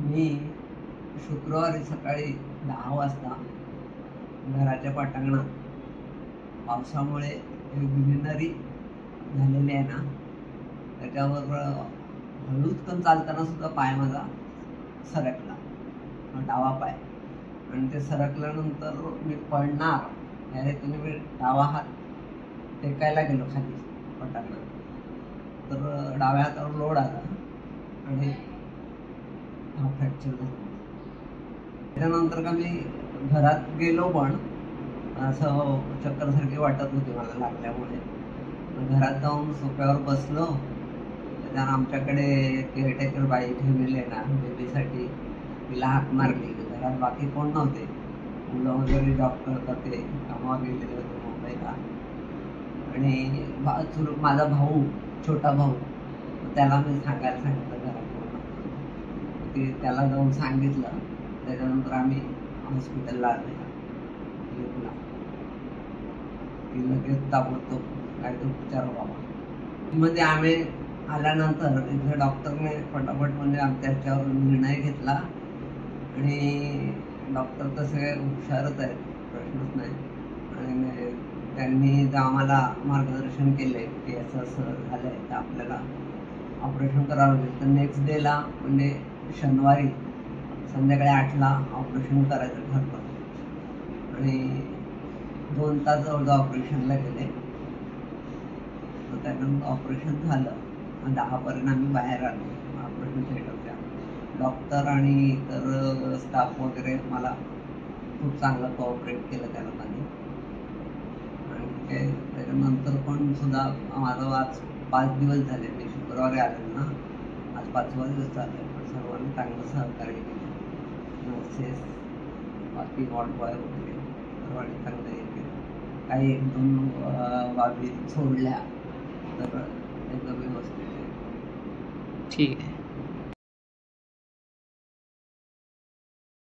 मी शुक्रवारी सकाळी 10 वाजता घराच्या पटांगणात पावसामुळे ग्रीनरी झालेली आहे ना, त्याच्यावर हळूच पण चालताना सुद्धा पाय माझा सरकला, डावा पाय. आणि ते सरकल्यानंतर मी पडणार या हेतूने मी डावा हात टेकायला गेलो खाली पटांगणात, तर डाव्या हातावर लोड आला आणि हा फ्रॅक्चर झाला. त्याच्यानंतर का मी घरात गेलो, पण असं चक्करसारखी वाटत होती मला लागल्यामुळे. घरात जाऊन सोफ्यावर बसलो. त्याच्यानं आमच्याकडे केअरटेकर बाई ठेवलेली आहे ना बेबीसाठी, तिला हाक मारली. घरात बाकी कोण नव्हते, मुलं वगैरे जॉब करतात, ते कामावर गेलेले होते मुंबईला. आणि माझा भाऊ, छोटा भाऊ, त्याला मी सांगायला सांगितलं घरात कोण, त्याला जाऊन सांगितलं. त्याच्यानंतर आम्ही हॉस्पिटलला आलो की लगेच ताबडतोब काय तो उपचार व्हावा. मध्ये आम्ही आल्यानंतर इथे डॉक्टरने फटाफट म्हणजे त्याच्यावर निर्णय घेतला. आणि डॉक्टर तर सगळे हुशारच आहेत, प्रश्नच नाही. आणि त्यांनी आम्हाला मार्गदर्शन केले की असं असं झालंय तर आपल्याला ऑपरेशन करावं लागेल. तर नेक्स्ट डेला म्हणजे शनिवारी संध्याकाळी 8ला ऑपरेशन करायचं ठरलं. आणि 2 तास जवळ ऑपरेशनला गेले. तर त्यानंतर ऑपरेशन झालं. 10पर्यंत आम्ही बाहेर आलो ऑपरेशन थिएटरच्या. डॉक्टर आणि इतर स्टाफ वगैरे मला खूप चांगलं कोऑपरेट केलं त्या लोकांनी. आणि काय त्याच्यानंतर पण सुद्धा माझं आज 5 दिवस झाले, मी शुक्रवारी आले ना, आज 5वा दिवस चालू आहे. पण सर्वांनी चांगलं सहकार्य केलं, नर्सेस, बाकी वॉर्ड बॉय वगैरे सर्वांनी चांगलं हे केलं. काही 1-2 बाबी सोडल्या तर एकदम व्यवस्थित आहे. ठीक आहे.